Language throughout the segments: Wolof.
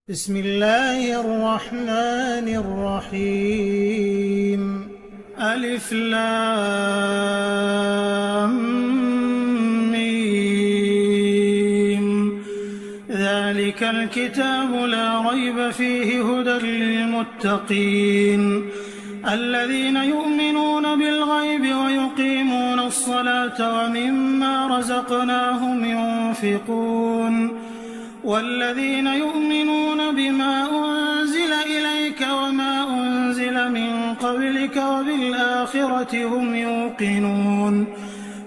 بسم الله الرحمن الرحيم ألف لام ميم ذلك الكتاب لا ريب فيه هدى للمتقين الذين يؤمنون بالغيب ويقيمون الصلاة ومما رزقناهم ينفقون والذين يؤمنون بما أنزل إليك وما أنزل من قبلك وبالآخرة هم يوقنون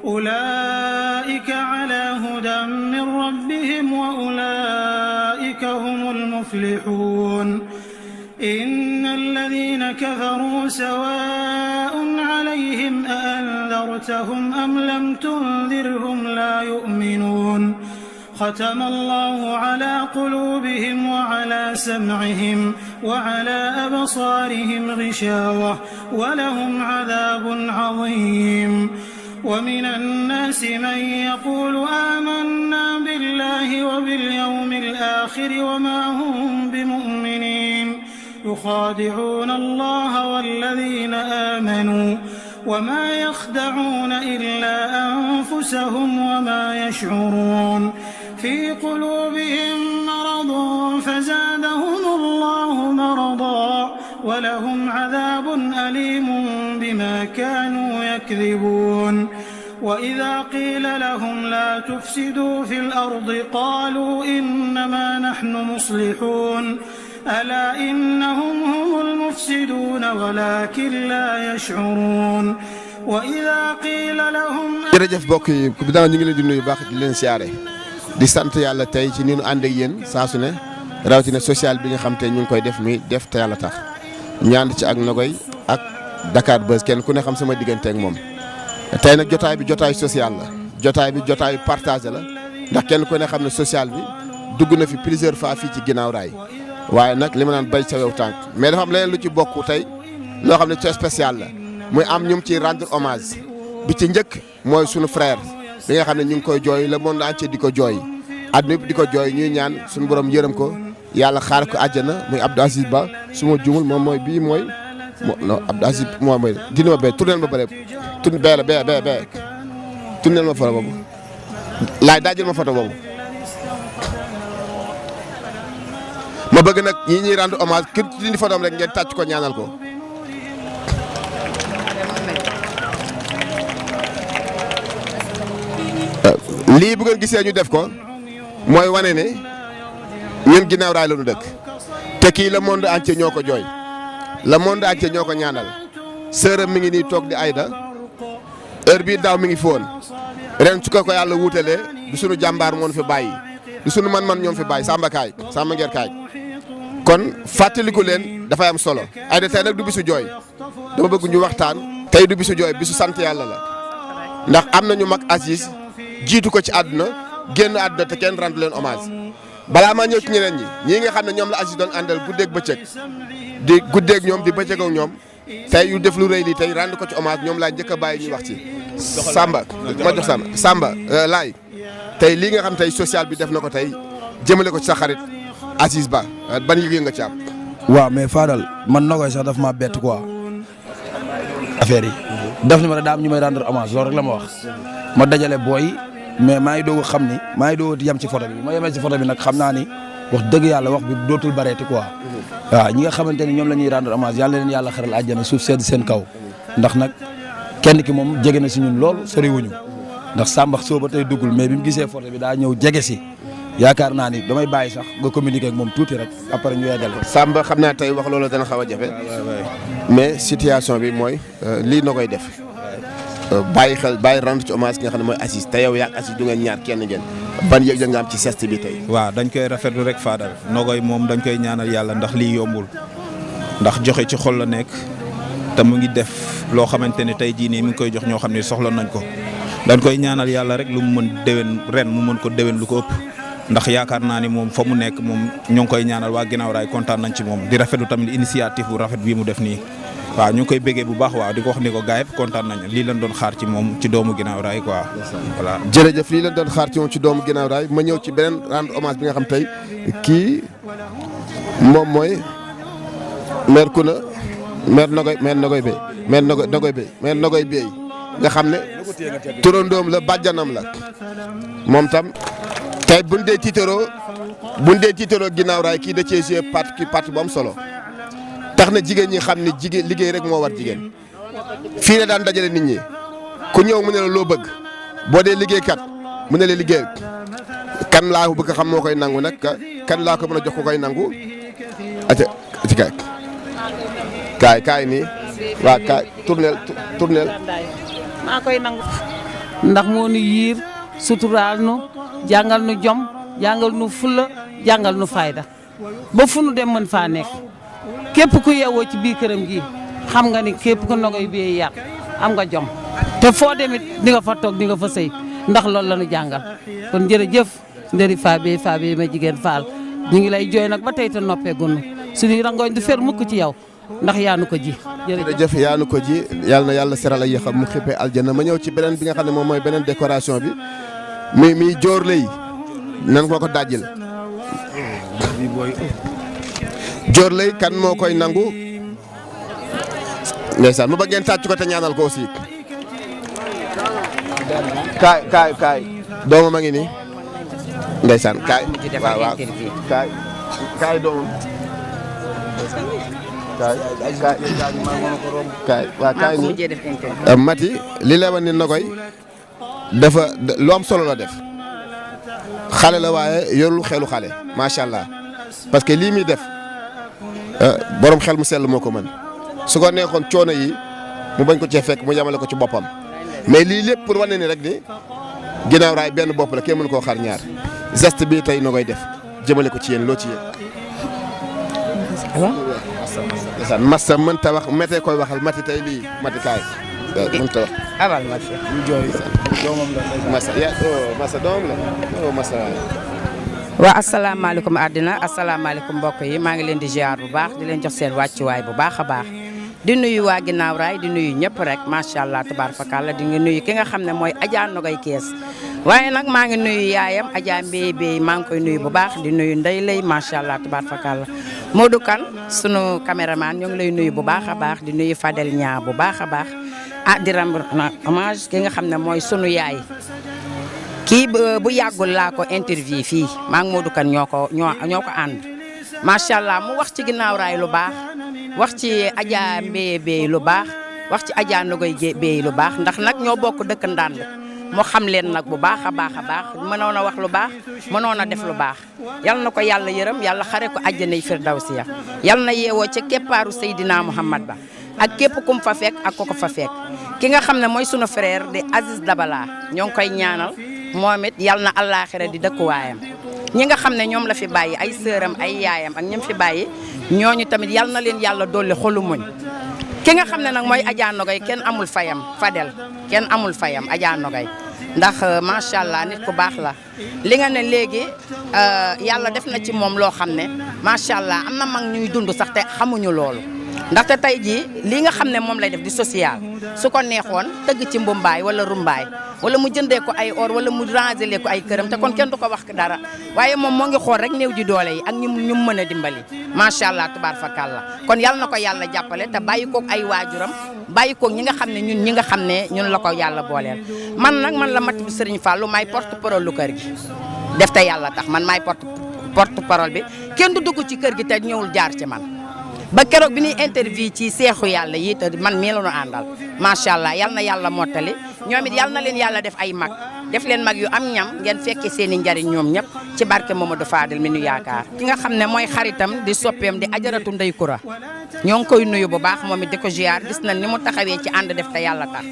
أولئك على هدى من ربهم وأولئك هم المفلحون إن الذين كفروا سواء عليهم أأنذرتهم أم لم تنذرهم لا يؤمنون ختم الله على قلوبهم وعلى سمعهم وعلى أبصارهم غشاوة ولهم عذاب عظيم ومن الناس من يقول آمنا بالله وباليوم الآخر وما هم بمؤمنين يخادعون الله والذين آمنوا وما يخدعون إلا أنفسهم وما يشعرون في قلوبهم مرض فزادهم الله مرضا ولهم عذاب أليم بما كانوا يكذبون وإذا قيل لهم لا تفسدوا في الأرض قالوا إنما نحن مصلحون ألا إنهم هم المفسدون ولكن لا يشعرون وإذا قيل لهم jërëjëf mbokk yi bi daan ñu ngi leen di nuyu baax di leen siyaare di sant yàlla tey ci ni ñu ànd ak yéen saa su ne rawatina social bi nga xam te ñu ngi koy def muy def te yàlla tax ñu ànd ci ak Nogoy ak Dakar Buzz kenn ku ne xam sama diggante ak moom tey nag jotaay bi jotaay social la jotaay bi jotaay partagé la ndax kenn ku ne xam ne social bi dugg na fi plusieurs fois fii ci ginnaaw raay waaye nag li ma naan bay sa wew tànk mais dafa am leneen lu ci bokk tey loo xam ne ci spécial la muy am ñu ci rendre hommage bi ci njëkk mooy sunu frère bi nga xam ne ñu ngi koy jooy le monde entier di ko jooy àdduna yëpp di ko jooy ñuy ñaan suñu borom yërëm ko yàlla xaar ko àjjana muy Abdou Aziz Ba su ma jumul moom mooy bii mooy non Abdou Aziz moom mooy dina ma bee tournel ma bëre tourne bee la bee tournel ma photo boobu laay daajal ma photo boobu ma bëgg nag ñi ñuy rendre hommage ki dindi photom rek ngeen tàcc ko ñaanal ko lii bu ngeen gisee ñu def ko mooy wane ne ñun ginnaaw raay la ñu dëkk te kii le monde entier ñoo ko jooy le monde entier ñoo ko ñaanal sërëm mi ngi nii toog di Aïda heure bii daaw mi ngi foon ren su ko yàlla wuutalee du sunu jàmbaar moo fi bàyyi du sunu man-man ñoom fi bàyyi Samba Nguer kaay kon fàttaliku leen dafay am solo Aïda tey nag du bisu jooy dama bëgg ñu waxtaan tey du bisu jooy bisu sant yàlla la ndax am nañu mag Aziz jiitu ko ci àdduna génn àdduna te kenn rendre leen hommage balaa maa ñëw ci ñeneen ñii nga xam ne ñoom la Aziz doon àndal guddeeg bëccëg di guddeeg ñoom di bëccëg ak ñoom tey yu def lu rëy lii tey rendre ko ci hommage ñoom laa njëkk a bàyyi ñuy wax ci Samba ma jox Samba laay tey lii nga xam tey social bi def na ko tey jëmale ko ci sa xarit Aziz Ba ban yëg nga ci am. waaw mais Fadal man Nogoy sax daf maa bett quoi affaire yi daf ni ma daa am ñu may rendre hommage loolu rek la ma wax ma dajale booy mais maa ngi doog a xam ni maa ngi doog a yem ci photo bi ma yemee ci photo bi nag xam naa ni wax dëgg yàlla wax bi dootul bareeti quoi waaw ñi nga xamante ni ñoom la ñuy rendre hommage yàlla leen yàlla xaral àjjana suuf sedd seen kaw ndax nag kenn ki moom jege na si ñun lool soriwuñu ndax Samba soo ba tey duggul mais bi mu gisee photo bi daa ñëw jege si yaakaar naa ni damay bàyyi sax nga communiquer ak moom tuuti rek après ñu yeggal ko. Samba xam naa tey wax loolu dana xaw a jafe mais situation bi mooy lii na koy def bàyyi xel bàyyi rendre ci hommage ki nga xam ne mooy Aziz te yow yaa Aziz du ngeen ñaar kenn ngeen ban yëg nga am ci geste bi tey. waaw dañ koy rafetlu rek Fadal Nogoy moom dañ koy ñaanal yàlla ndax lii yombul ndax joxe ci xol la nekk te mu ngi def loo xamante ne tey jii nii mi ngi koy jox ñoo xam ne soxla nañ ko dañ koy ñaanal yàlla rek lu mu mën déwén ren mu mën ko déwén lu ko ëpp ndax yaakaar naa ni moom fa mu nekk moom ñoo ngi koy ñaanal waa ginnaaw raay kontaan nañ ci moom di rafetlu tamit initiative bu rafet bii mu def nii waaw ñu ngi koy béggee bu baax waaw di ko wax ni ko gars yi kontaan nañu lii lañ doon xaar ci moom ci doomu ginnaaw raay quoi voilà. jërëjëf lii lañ doon xaar ci moom ci doomu ginnaaw raay ma ñëw ci beneen rendre hommage bi nga xam tey kii moom mooy maire Kuna maire Nogoy Bey maire Nogoy Bey nga xam ne turandoom la bàjjanam la moom tam tey buñ dee tiitaroo ginnaaw raay kii da cee joué parti bu am solo tax na jigéen ñi xam ne jigéen liggéey rek moo war jigéen fii la daan dajale nit ñi ku ñëw mu ne la loo bëgg boo dee liggéeykat mu ne la liggéey kan laa ko bëgg xam moo koy nangu nag kan laa ko mën a jox ko koy nangu ati kaay nii waa kaay tournel maa koy nangu ndax moo nu yiir suturaal nu jàngal nu jom jàngal nu fulla jàngal nu fayda ba fu nu dem mën faa nekk képp ku yeewoo ci biir këram gi xam nga ni képp ku Nogoy Bey yar am nga jom te foo demit di nga fa toog di nga fa sëy ndax loolu la nu jàngal kon jërëjëf ndëri Fabé ma jigéen Fall ñu ngi lay jooy nag ba tey te noppee gunnu suñuy rangooñ du fer mukk ci yow ndax yaanu ko ji jërëjëf yaanu ko ji yàlla na yàlla seral ay yéexam mu xippee aljana ma ñëw ci beneen bi nga xam ne moom mooy beneen décoration bi mi joor lay nan ko dajjil joor lay kan moo koy nangu ndeysaan mu bëggeen tàcc ko te ñaanal ko aussi kaay doomam a ngi nii ndeysaan kaay waaw kaay doomam kaay nii Mati li lay wan ni Nogoy dafa lu am solo la def xale la waaye yorul xelu xale macha allah parce que lii muy def borom xel mu sell moo ko mën su ko neexoon coono yi mu bañ ko cee fekk mu yamale ko ci boppam mais lii lépp pour wane ni rek ni ginnaaw raay benn bopp la kenn mënu koo xar ñaar geste bi tey Nogoy def jëmale ko ci yéen loo ci yéen. Massa mënta wax méttee koy waxal Mati tey lii Mati kaay mënta wax. abal Massa. Massa doomam la Massa waa asalaamaaleykum àddina asalaamaaleykum mbokk yi maa ngi leen di ziar bu baax di leen jox seen wàccuwaay bu baax a baax di nuyu waa ginnaaw raay di nuyu ñëpp rek macha allah tabaarkalla di nga nuyu ki nga xam ne mooy Adja Nogoy Kees waaye nag maa ngi nuyu yaayam Adja Mbey Bey maa ngi koy nuyu bu baax di nuyu Ndey Lay macha allah tabaarkalla Modou Kane sunu caméraman ñoo ngi lay nuyu bu baax a baax di nuyu Fadel Ñaa bu baax a baax di rendre hommage ki nga xam ne mooy sunu yaay. kii bu yàggul laa ko interview fii maa ngi Modou Kane ñoo ko ànd macha allah mu wax ci ginnaaw raay lu baax wax ci Adja Mbey Bey lu baax wax ci Adja Nogoy Bey lu baax ndax nag ñoo bokk dëkk ndànd mu xam leen nag bu baax a baax mënoon a wax lu baax mënoon a def lu baax yal na ko yàlla yërëm yàlla xare ko àjjanay firdawsiya yal na yeewoo ca keppaaru Seydina Muhammad ba ak képp kum fa fekk ak ko fa fekk ki nga xam ne mooy sunu frère di Aziz Dabala ñoo ngi koy ñaanal moom it yal na àllaaxira di dëkkuwaayam ñi nga xam ne ñoom la fi bàyyi ay sëram ay yaayam ak ñim fi bàyyi ñooñu tamit yal na leen yàlla dolli xolu muñ ki nga xam ne nag mooy Adja Nogoy kenn amul fayam Fadel kenn amul fayam Adja Nogoy ndax macha allah nit ku baax la li nga ne léegi yàlla def na ci moom loo xam ne macha allah am na mag ñuy dund sax te xamuñu loolu ndaxte tey jii lii nga xam ne moom lay def di social su ko neexoon tëgg ci mbumbaay wala rumbaay wala mu jëndee ko ay or wala mu rangelé ko ay këram te kon kenn du ko wax dara waaye moom moo ngi xool rek néew ji doole yi ak ñu mën a dimbali macha allah tubaarkalla kon yal na ko yàlla jàppale te bàyyi koog ay waajuram bàyyi koog ñi nga xam ne ñi nga xam ne ñun la ko yàlla booleel. man la Mati bu Serigne Fallou maay porte parole lu kër gi def te yàlla tax man maay porte parole bi kenn du dugg ci kër gi te ñëwul jaar ci man. ba keroog bi ñuy interview ci seexu yàlla yi te man mii la ñu àndal macha allah yal na yàlla mottali ñoom it yal na leen yàlla def ay mag def leen mag yu am ñam ngeen fekke seen i njariñ ñoom ñëpp ci barke Mamadou Fadel mi nu yaakaar. ki nga xam ne mooy xaritam di soppeem di ajaratu Ndey Kura ñoo ngi koy nuyu bu baax moom it di ko ziar gis nañ ni mu taxawee ci ànd def te yàlla tax.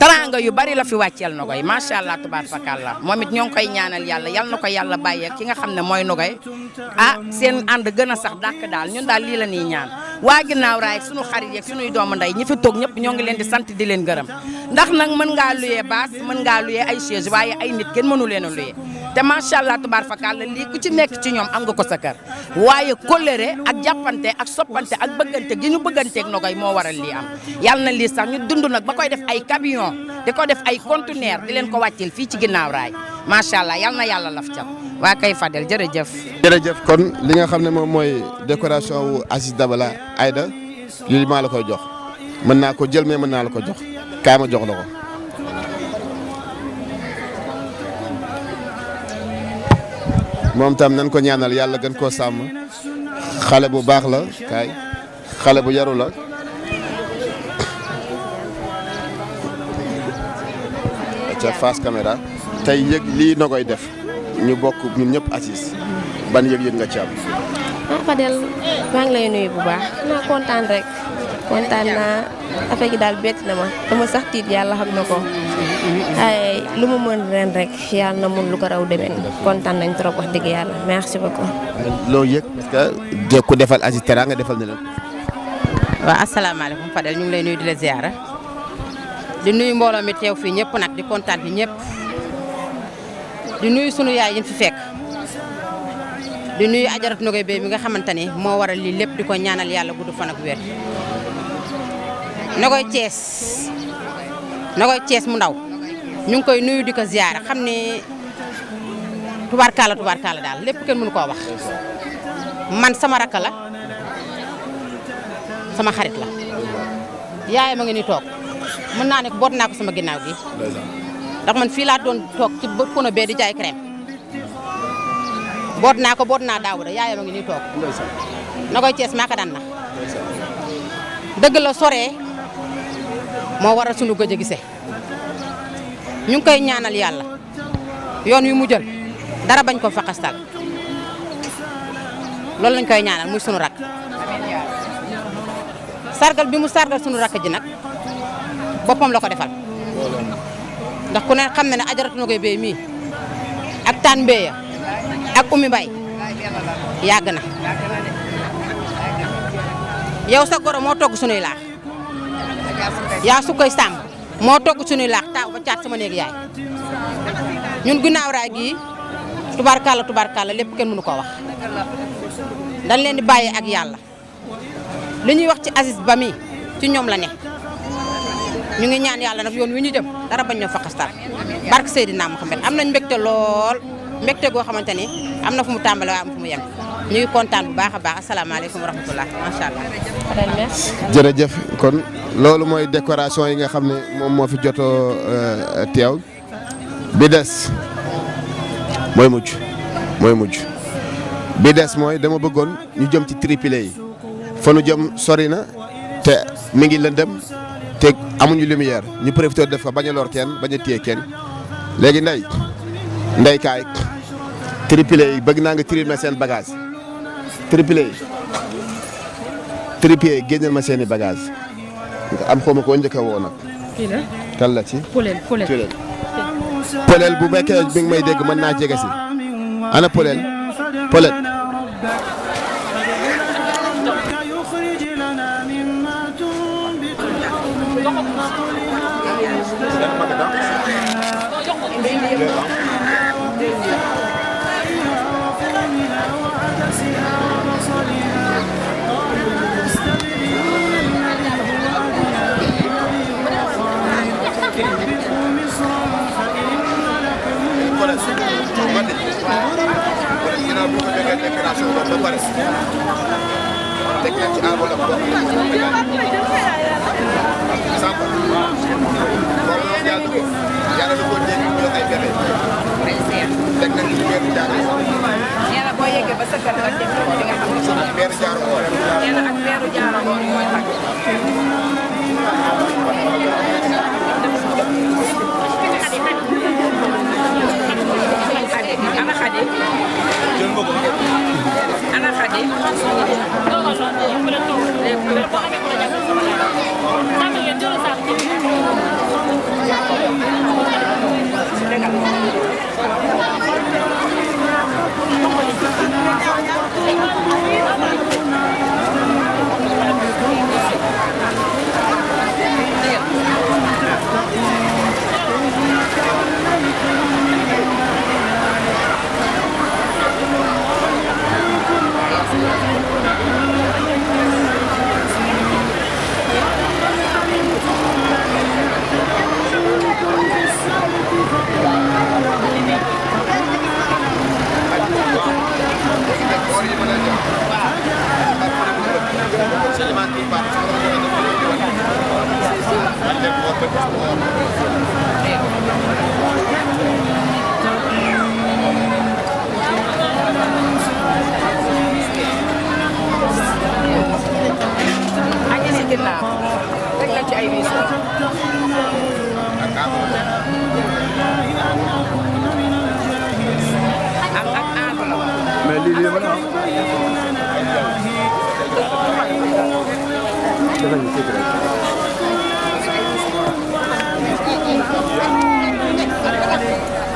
taranga yu bari la fi wàcceel Nogoy macha allah tubaarkalla moom it ñoo ngi koy ñaanal yàlla yal na ko yàlla bàyyeeg ki nga xam ne mooy Nogoy seen ànd gën a sax dàkk daal ñun daal lii la ñuy ñaan waa ginnaaw raay sunu xarit yeeg sunuy doomu ndey ñi fi toog ñëpp ñoo ngi leen di sant di leen gërëm ndax nag mën ngaa luyee baas mën ngaa luyee ay chaise waaye ay nit kenn mënu leen a luyee te macha allah tubaarkalla lii ku ci nekk ci ñoom am nga ko sa kër waaye kóllëre ak jàppante ak soppante ak bëggante gi ñu bëgganteeg Nogoy moo waral lii am yàlla na lii sax ñu dund nag ba koy def ay camion di ko def ay conteneur di leen ko wàcceel fii ci ginnaaw raay macha allah yal na yàlla laf cat waa kay Fadel jërëjëf. jërëjëf kon li nga xam ne moom mooy décoration wu Aziz Dabala Aïda lii maa la koy jox mën naa ko jël mais mën naa la ko jox kaay ma jox la ko. moom tam nañ ko ñaanal yàlla gën koo sàmm xale bu baax la kaay xale bu yaru la. ca face caméra tey yëg lii na koy def ñu bokk ñun ñëpp Aziz ban yëg-yëg nga ci am. Fadel maa ngi lay nuyu bu baax naa kontaan rek kontaan naa affaire gi daal bett na ma dama sax tiit yàlla xam na ko ay lu mu mën ren rek yàlla na mun lu ko raw demeen kontaan nañ trop wax dëgg yàlla merci beaucoup. loo yëg parce que ku defal Aziz Tera nga defal ne leen. waaw asalaamaaleykum Fadel ñu ngi lay nuyu di la ziara di nuyu mbooloo mi teew fii ñëpp nag di kontaan fi ñëpp di nuyu sunu yaay yi fi fekk. di nuyu ajaratu Nogoy Bey mi nga xamante ni moo waral lii lépp di ko ñaanal yàlla gudd fan ak wér Nogoy Thiès mu ndaw ñu ngi koy nuyu di ko ziyaara xam ni tubaarkaala daal lépp kenn mënu koo wax man sama rakk la sama xarit la yaay ma ngi ni toog mën naa ne boot naa ko sama ginnaaw gi ndax man fii laa doon toog ci pono bee di jaay crème boot naa Daawuda yaayam a ngi nii toog Nogoy Thiès maa ko daan nax dëgg la soree moo waral sunu gëj a gise ñu ngi koy ñaanal yàlla yoon wi mu jël dara bañ ko faqastal loolu lañ koy ñaanal muy sunu rakk sargal bi mu sargal sunu rakk ji nag boppam la ko defal ndax ku ne xam na ne ajaratu Nogoy Bey mii ak taan Mbeya ak Oumy Mbaye yàgg na yow sa goro moo togg sunuy laax yaa su koy sàmm moo togg sunuy laax taaw ba caat sama néeg yaay ñun ginnaaw raay gii tubaarkàlla lépp kenn mënu ko wax dañ leen di bàyyi ak yàlla li ñuy wax ci Aziz ba mi ci ñoom la ne ñu ngi ñaan yàlla nag yoon wi ñu jëm dara bañ ñoo faqastal barke Seydina Muhammad am nañ mbégte lool mbégte goo xamante ni am na fu mu tàmbale waaye am fu mu yem ñu ngi kontaan bu baax a baax asalaamaaleykum wa rahmatulah macha allah. jërëjëf kon loolu mooy décoration yi nga xam ne moom moo fi jotoo teew bi des mooy mujj bi des mooy dama bëggoon ñu jëm ci triplé yi fa nu jëm sori na te mi ngi lëndëm te amuñu lumière ñu profité def ko bañ a lor kenn bañ a téye kenn léegi ndey kaay triplé yi bëgg naa nga tirer ma seen bagage triplé yi génneel ma seen i bagage nga am xaw ma koo njëkk a woo nag. kan la ci. Polel bu fekkee bi nga may dégg mën naa jege si ana Polel. yàlla boo yeggee ba sa kër nga dem di nga xam ne ak meeru jaaro mooy tàgg ana Xadi ana Xadi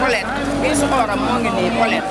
Polet bi su oram moo ngi nii polet.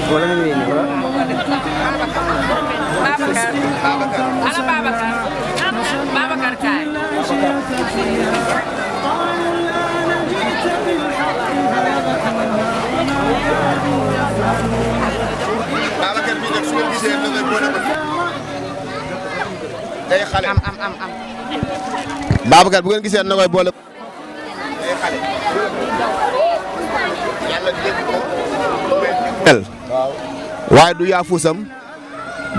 Wala nga ini, wala? Babacar. Ana Babacar. Babacar kaay. Babacar bi nag su ngeen gisee da ngay boole ko day xale. am. Babacar bu ngeen gisee na koy boole day xale. Yàlla dégg ko. waaye du yaafusam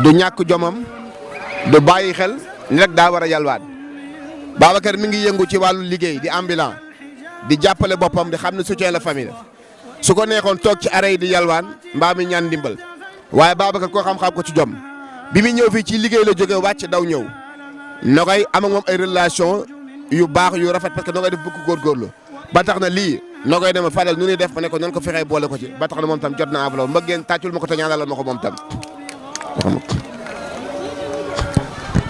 du ñàkk jomam du bàyyi xel ni rek daa war a yalwaan Babacar mi ngi yëngu ci wàllu liggéey di ambulant di jàppale boppam di xam ne soutien la famille su ko neexoon toog ci arrêt yi di yalwaan mbaa mi ñaan ndimbal waaye Babacar koo xam-xam ko ci jom bi mu ñëw fii ci liggéey la jóge wàcc daw ñëw Nogaye am ak moom ay relation yu baax yu rafet parce que Nogaye def bëgg góorgóorlu ba tax na lii Nogaye dama Fadel nu ñuy def ma ne ko nan ko fexee boole ko ci ba tax na moom tam jot na enveloppe mbëggeen tàccul ma ko te ñaanalal ma ko moom tam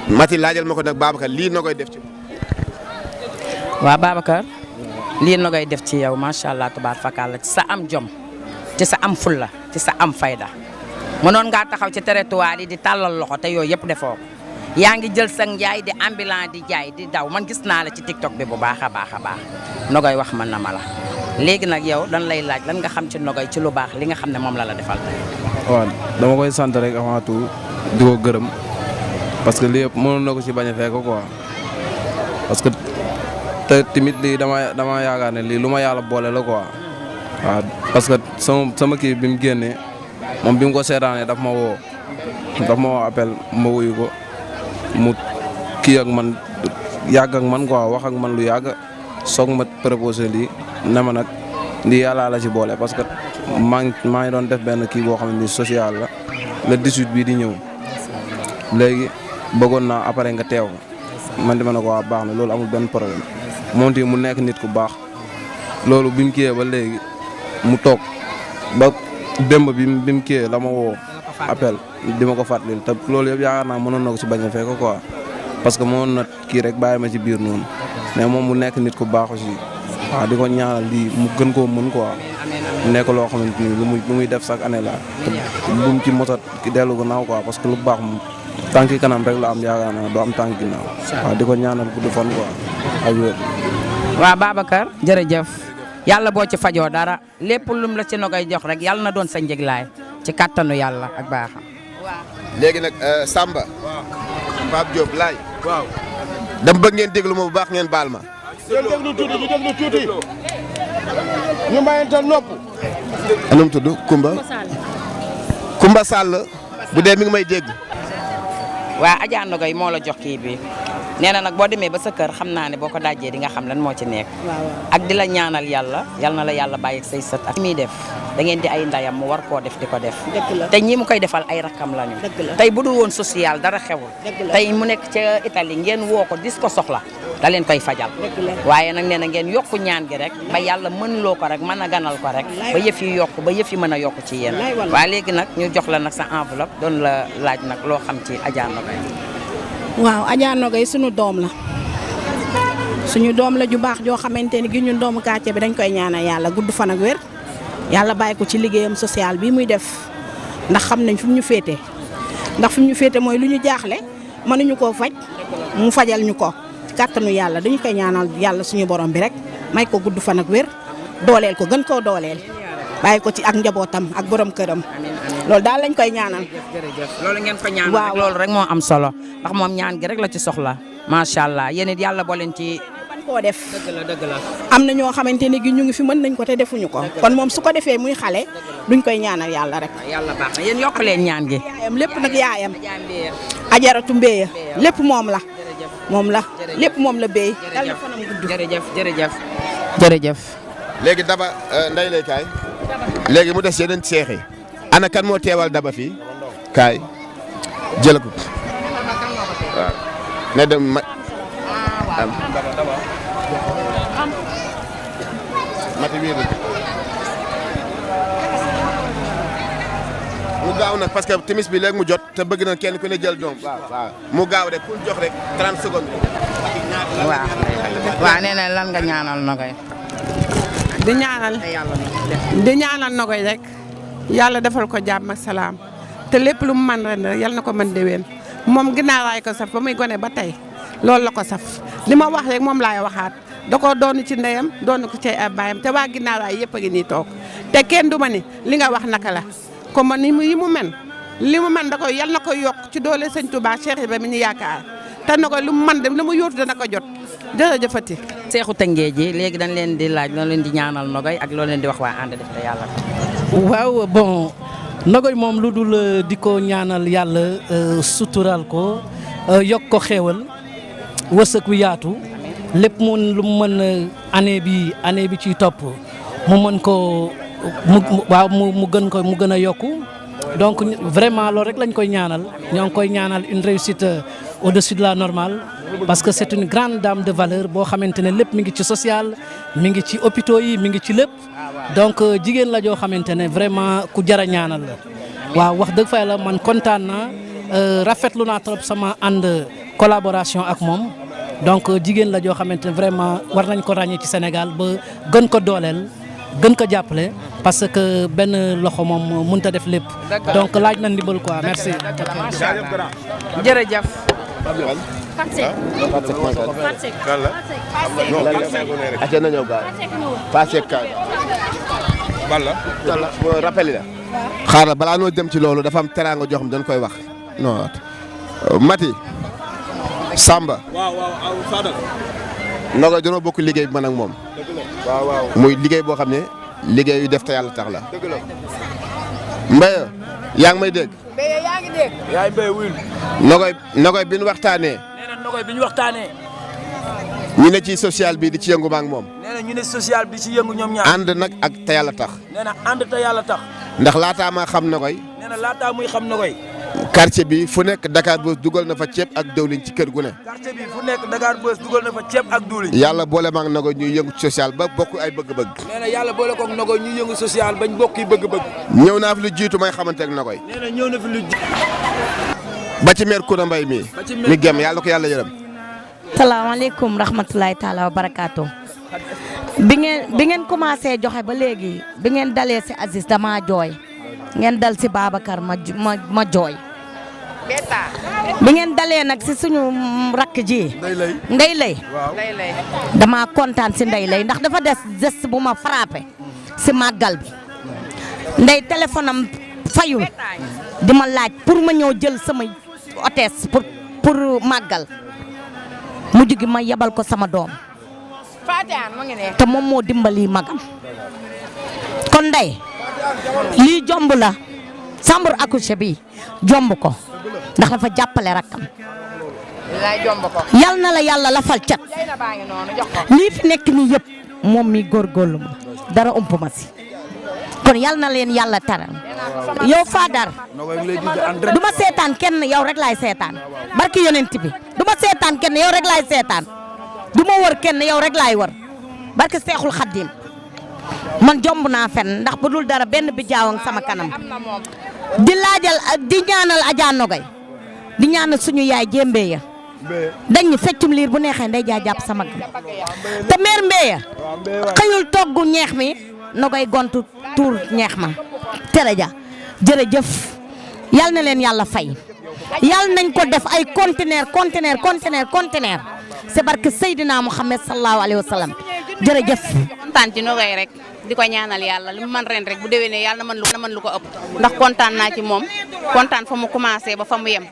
Mati laajal ma ko nag Babacar lii Nogaye def ci waaw Babacar lii Nogaye def ci yow macha allah tubaar fakal ci sa am jom ci sa am fulla ci sa am fayda mënoon ngaa taxaw ci territoire yi di tàllal loxo te yooyu yëpp defoo ko yaa ngi jël sa njaay di ambulant di jaay di daw man gis naa la ci TikTok bi bu baax a baax Nogaye wax man na ma la léegi nag yow dan lay laaj lan nga xam ci Nogaye ci lu baax li nga xam ne moom la defal tey. waaw dama koy sant rek avant tout di ko gërëm parce que lii yëpp mënoon na ko ci bañ a fekk quoi parce que te tamit lii dama yaakaar ne lii lu ma yàlla boole la quoi waaw parce que sama kii bi mu génnee moom bi mu ko seetaanee daf ma woo appel ma wuyu ko mu kii ak man yàgg ak man quoi wax ak man lu yàgg soog ma proposé lii ne ma nag lii yàlla la ci boole parce que maa ngi doon def benn kii boo xam ne social la le 18 bii di ñëw léegi bëggoon naa après nga teew man dama ne ko waa baax na loolu amul benn problème moom tamit mu nekk nit ku baax loolu bi mu kiiyee ba léegi mu toog ba démb bi mu kiiyee la ma woo appel di ma ko fàttalil te loolu yëpp yaakaar naa mënoon na ko ci bañ a fekk quoi parce que mënoon na kii rek bàyyi ma ci biir noonu mais moom mu nekk nit ku baax aussi waaw di ko ñaanal lii mu gën koo mën quoi nekk loo xamante ni lu muy def chaque année la te bu mu ci mosat ki dellu gannaaw quoi parce que lu baax moom tànki kanam rek la am yaakaar naa doo am tànk ginnaaw waaw di ko ñaanal gudd fan quoi ak wér. waaw Babacar jërëjëf yàlla boo ci fajoo dara lépp lum la ci Nogaye jox rek yàlla na doon sa njëglaay ci kattanu yàlla ak baaxam. léegi nag Samba. Pape Diop laay. waaw dama bëgg ngeen déglu ma bu baax ngeen baal ma. ñu déglu tuuti ñu mayante nopp. anum tudd Kumba Sall bu dee mi ngi may dégg. waa Adja Nogaye moo la jox kii bi nee na nag boo demee ba sa kër xam naa ne boo ko dajjee di nga xam lan moo ci nekk. ak di la ñaanal yàlla yal na la yàlla bàyyi ak say sët ak muy def da ngeen di ay ndayam mu war koo def di ko def. te ñi mu koy defal ay rakkam lañu. tey bu dul woon social dara xewul. tey mu nekk ca Italie ngeen woo ko dis ko soxla da leen koy fajal. waaye nag nee na ngeen yokku ñaan gi rek ba yàlla mën loo ko rek mën a ganal ko rek ba yëf yi yokku ba yëf yi mën a yokku ci yéen. waaye léegi nag ñu jox la nag sa enveloppe doon la laaj nag loo xam ci Adja Nogaye. waaw Adja Nogaye suñu doom la ju baax joo xamante ni gi ñun doomu quartier bi dañ koy ñaanal yàlla gudd fan ak wér yàlla bàyyi ko ci liggéeyam social bi muy def ndax xam nañ fi mu ñu féete ndax fi mu ñu féete mooy lu ñu jaaxle mënuñu koo faj mu fajal ñu ko ci kàttanu yàlla dañu koy ñaanal yàlla suñu borom bi rek may ko gudd fan ak wér dooleel ko gën koo dooleel bàyyi ko ci ak njabootam ak borom këram loolu daal lañ koy ñaanal. jërëjëf loolu ngeen ko ñaanal rek loolu rek moo am solo ndax moom ñaan gi rek la ci soxla macha allah yéen it yàlla boo leen ci. koo def dëgg la am na ñoo xamante ne gi ñu ngi fi mën nañ ko te defuñu ko kon moom su ko defee muy xale duñ koy ñaanal yàlla rek. yàlla baax na yéen yokk leen ñaan gi. yaayam lépp nag yaayam ajaratu mbéya lépp moom la lépp moom la béy. yàlla fanam gudd jërëjëf. léegi daba nday lay kaay léegi mu des yeneen seex yi ana kan moo teewal daba fii kaay jël ko waaw na dem ma mati wiir mu gaaw nag parce que timis bi léegi mu jot te bëgg na kenn ku ne jël doom waaw mu gaaw rek pour jox rek 30 secondes. waaw nee na lan nga ñaanal Nogaye. di ñaanal Nogaye rek yàlla defal ko jàmm ak salaam te lépp lu mu man ren rek yàlla na ko mën déwén moom ginnaaraay ko saf ba muy gone ba tey loolu la ko saf li ma wax rek moom laay waxaat da ko doonu ci ndeyam doonu ko ci ay baayam te waa ginnaaraay yëpp a ngi nii toog te kenn du ma ni li nga wax naka la comme ni yi mu men li mu man da ko yàlla na ko yokk ci doole sëñ Touba Cheikh Ibrahima mi ñu yaakaar te na ko lu mu man dem lu mu yóotu dana ko jot jërëjëfati. seexu Tëngéej ji léegi dañ leen di laaj loolu leen di ñaanal Nogaye ak loolu leen di wax waa ànd def te yàlla. waaw bon Nogaye moom lu dul di ko ñaanal yàlla sutural ko yokk ko xéewal wërsëg wi yaatu lépp lu mu mën année bi ciy topp mu mën ko mu gën a yokku donc vraiment loolu rek lañ koy ñaanal ñoo ngi koy ñaanal une réussite au-dessus de la normale parce que c'est une grande dame de valeur boo xamante ne lépp mi ngi ci social mi ngi ci hôpitaux yi mi ngi ci lépp donc jigéen la joo xamante ne vraiment ku jar a ñaanal la waaw wax dëgg fa la man kontaan naa rafetlu naa trop sama ànd collaboration ak moom donc jigéen la joo xamante ne vraiment war nañ ko ràññee ci Sénégal ba gën ko dooleel gën ko jàppale parce que benn loxo moom mënut a def lépp donc laaj na ndimbal quoi merci. jërëjëf. ate na ñëw gaaw passé ka balla mo rappel la xaaral balaa noo dem ci loolu dafa am teraanga joo xam dañ koy wax non Mati Samba waaw Fadal Nogaye dañoo bokk liggéey bi man ak moom waaw muy liggéey boo xam ne liggéey yu def te yàlla tax la Mbaye yaa ngi may dégg Mbaye yaa ngi dégg yaay Mbaye wuyul Nogaye bi ñu waxtaanee nee na Nogaye bi ñu waxtaanee ñu ne ci social bi di ci yëngu ma ak moom nee na ñu ne social bi ci yëngu ñoom ñaar ànd nag ak te yàlla tax nee na ànd te yàlla tax ndax laataa maa xam Nogaye nee na laataa muy xam Nogaye quartier bi fu nekk Dakar Buzz dugal na fa ceeb ak dawlin ci kër gu ne. quartier bi fu nekk Dakar Buzz dugal na fa ceeb ak dawlin. yàlla boole ma ak Nogaye ñuy yëngu ci social ba bokk ay bëgg-bëgg. nee na yàlla boole koog Nogaye ñuy yëngu social bañ bokk yi bëgg-bëgg. ñëw naa fi lu jiitu may xamante ak Nogaye. nee na ñëw na fi lu jiitu. ba ci maire Koura Mbaye mii. mi gem yàlla ko yàlla yërëm. salaamaaleykum rahmatulahi taala wa barakaatu. bi ngeen commencé joxe ba léegi bi ngeen dalee si Aziz dama jooy ngeen dal si Babacar ma jooy bi ngeen dalee nag si suñu rakk ji Ndey Lay dama kontaan si Ndey Lay ndax dafa des geste bu ma frappé si màggal bi ndey téléphone am fayul di ma laaj pour ma ñëw jël sama hôtesse pour màggal mujj gi ma yebal ko sama doom te moom moo dimbali magam kon ndey lii jomb la chambre accouchée bi jomb ko ndax dafa jàppale rakkam yal na la yàlla lafal cat lii fi nekk nii yëpp moom mi góorgóorlu ma dara ump ma si kon yal na leen yàlla taral yow Fadar du ma seetaan kenn yow rek laay seetaan barki yonent bi du ma seetaan kenn yow rek laay seetaan du ma wër kenn yow rek laay wër barki Seexul Xaddim man jomb naa fen ndax bu dul dara benn bi jaawang sama kanam di laajal di ñaanal Adja Nogaye di ñaanal suñu yaay jémbee ya dañ ñu feccum liir bu neexee nday jaa jàpp sama gam te meer mbeeya xëyul toggu ñeex mi Nogaye gontu tuur ñeex ma tere ja jërëjëf yal na leen yàlla fay yal nañ ko def ay conteneur c'est barke Seydina Muhammad sallallahu alayhi wa sallam jërëjëf. kontaan ci Nogaye rek di ko ñaanal yàlla li mu man ren rek bu déwénee yàlla na mën lu ko ëpp ndax kontaan naa ci moom kontaan fa mu commencé ba fa mu yem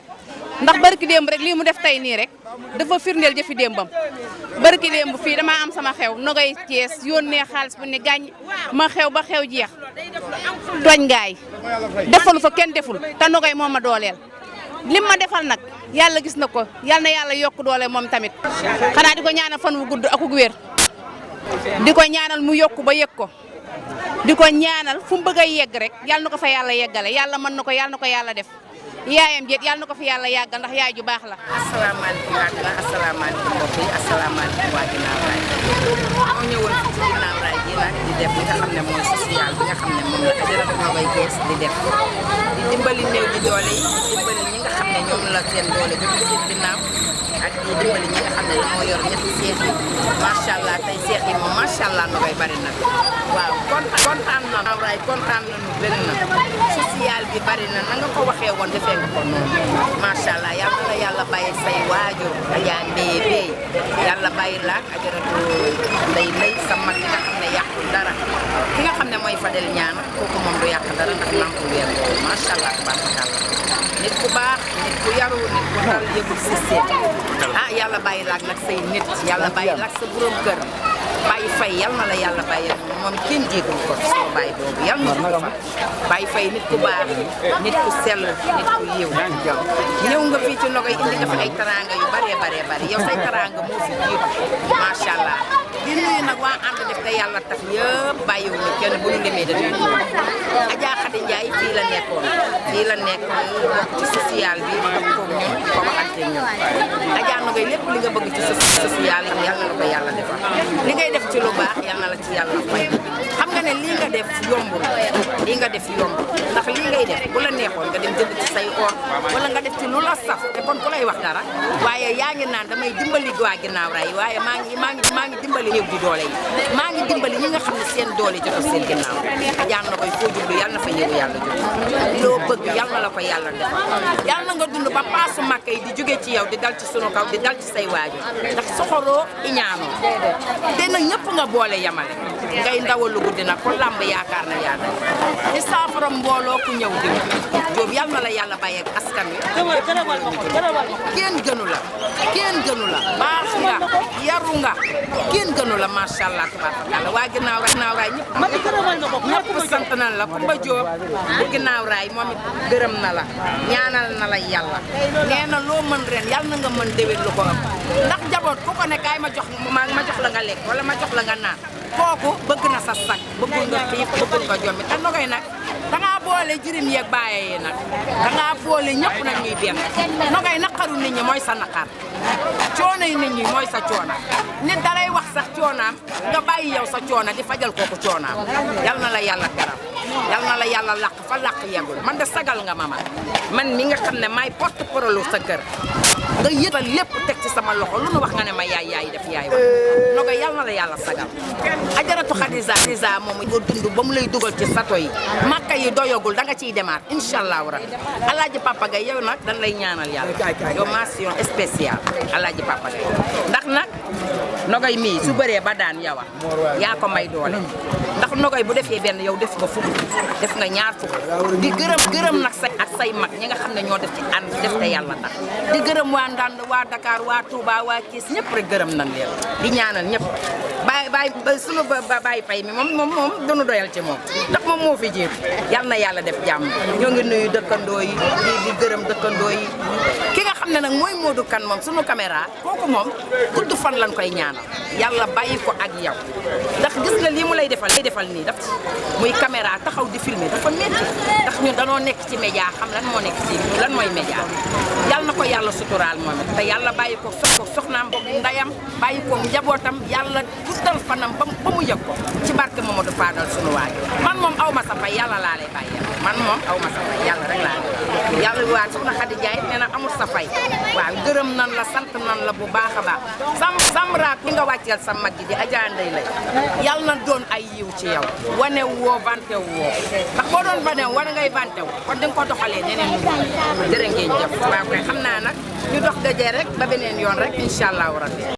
ndax barki démb rek lii mu def tey nii rek dafa firndeel jëfi démbam barki démb fii damaa am sama xew Nogaye Thiès yónnee xaalis bu ne gàññ ma xew ba xew jeex tooñ ngaay defalu fa kenn deful te Nogaye moo ma dooleel lim ma defal nag yàlla gis na ko yàlla na yàlla yokk doole moom tamit xanaa di ko ñaanal fan wu gudd ak gu wér di ko ñaanal mu yokk ba yëg ko di ko ñaanal fu mu bëgg a yegg rek yàlla na ko fa yàlla yeggale yàlla mën na ko yàlla def yaayam jeet yàlla na ko fi yàlla yàggal ndax yaay ju baax la. asalaamaaleykum àdduna asalaamaaleykum mbokk yi asalaamaaleykum waa Guinaw Rail moo ñëwoon ci Guinaw Rail gi nag di def li nga xam ne mooy social bi nga xam ne moom la Adjaratou Nogaye Thiès di def di dimbali néew ji doole yi di dimbali ñi nga xam ne ñoom la seen doole jotu seen ginnaaw ak di dimbali ñi nga xam ne dañoo yor ñetti seex yi macha allah tey seex yi moom macha allah Nogaye bari na waaw kontaan na Guinaw Rail kontaan nañu bëri na social bi bari na nga ko waxee woon defee nga ko noonu macha allah yàlla na yàlla bàyyi say waajur Adja Ndeye Bey yàlla bàyyi la ak Adjaratou Ndeye Lay sa mag ki nga xam ne yàqul dara ki nga xam ne mooy Fadel ñaan kooku moom du yàq dara ndax nanku weer boobu macha allah tabaarkalla nit ku baax nit ku yaru nit ku dal yëgul système yàlla bàyyi la ak nag say nit yàlla bàyyi la ak sa borom kër Baye Faye yal na la yàlla bàyyi moom kenn jéegul ko sama baay boobu yal na ko fa Baye Faye nit ku baax nit ku sell nit ku yiw ñëw nga fii ci Nogaye indi nga fi ay taranga yu bare yow say taranga moo fi jiitu macha allah di nuyu nag waa ànd def te yàlla tax yëpp bàyyiwuñu kenn bu ñu demee dañuy ñëw Adja Khady Ndiaye fii la nekkoon bokk ci social bi bokk koog ñun di ko waxante ñun Adja Nogaye lépp li nga bëgg ci social yàlla na ko yàlla defal li ngay def ci lu baax yal na la ci yàlla fay xam nga ne lii nga def yombul ndax lii ngay def bu la neexoon nga dem jënd ci say or wala nga def ci lu la saf te kon ku lay wax dara waaye yaa ngi naan damay dimbali waa Guinaw Rail waaye maa ngi dimbali néew di doole yi maa ngi dimbali ñi nga xam ne seen doole jotul seen ginnaaw Adja Nogaye foo jublu yal na fa ñëw yàlla jub loo bëgg yal na la ko yàlla defal yal na nga dund ba paasu Makka yi di jóge ci yow di dal ci sunu kaw di dal ci say waajur ndax soxoroo iñaanoo te nag ñëpp nga boole yamale ngay ndawal lu guddi nag ko lamb yaakaar na yaa di saafara mbooloo ku ñëw di Jóob yal na la yàlla bàyyi ak askan wi kenn gënu la baax nga yaru nga kenn gënu la macha allah tabaarkalla waa Guinaw Rail ñëpp sant nañ la Kumba Jóob bu Guinaw Rail moom it gërëm na la ñaanal na la yàlla nee na loo mën ren yal na nga mën déwén lu ko ëpp ndax jaboot ku ko ne kaay ma jox la nga lekk wala ma jox la nga naan kooku bëgg na sa sag bëggul nga xiif bëggul nga jommi te Nogaye nag dangaa boole jirim yeeg bàyyi yi nag dangaa boole ñëpp nag ñuy benn Nogaye naqaru nit ñi mooy sa naqar coono yi nit ñi mooy sa coona nit dalay wax sax coonaam nga bàyyi yow sa coona di fajal kooku coonaam yal na la yàlla teral yal na la yàlla làq fa làq yeggul man de sagal nga ma man mi nga xam ne maay porte parole sa kër nga yëtal lépp teg ci sama loxo lu nu wax nga ne ma yaay def yaay wax Nogaye yal na la yàlla sagal Adjaratou Khadija moom nga dund ba mu lay dugal ci sato yi Makka yi doyagul da nga ciy demaat incha allahu rabbi Alaaji Papa Gaye yow nag dañ lay ñaanal yàlla yow mention spéciale Alaaji Papa Gaye ndax nag Nogaye mii su bëree ba daan yow yaa ko may doole ndax Nogaye bu defee benn yow def nga fukk def nga ñaar fukk di gërëm nag say mag ñi nga xam ne ñoo def ci ànd def te yàlla tax di gërëm waa Ndande waa Dakar waa Touba waa Thiès ñëpp rek gërëm nañ leen di ñaanal ñëpp sunu Baye Faye mi moom duñu doyal ci moom ndax moom moo fi jiitu yal na yàlla def jàmm ñoo ngi nuyu dëkkandoo yi di gërëm dëkkandoo yi ki nga xam ne nag mooy Modou Kane moom sunu caméra kooku moom gudd fan lañ koy ñaanal yàlla bàyyi ko ak yow ndax gis nga lii mu lay defal nii daf muy caméra taxaw di filmer dafa métti ndax ñun danoo nekk ci média xam lan moo nekk ci lan mooy média yal na ko yàlla suturaal moom te yàlla bàyyi ko soxnaam boog ndayam bàyyi ko njabootam yàlla guddal fanam ba mu yëg ko ci barke Mamadou Fadal sunu waay man moom aw ma sa fay yàlla laa lay bàyyi man moom aw ma sa fay yàlla rek laa lay yàlla waa soxna Khady Ndiaye nee na amul sa fay waaw gërëm nan la sant nan la bu baax a baax Samra bi nga wàcceel sa mag ji di Adja Ndeye lay yal na doon ay yiw ci yow wane woo vante woo ndax boo doon wane wane ngay vante wu kon di nga ko doxalee neneen ñu jërë ngeen jëf waaw kay xam naa nag ñu dox dajee rek ba beneen yoon rek incha allahu rabbi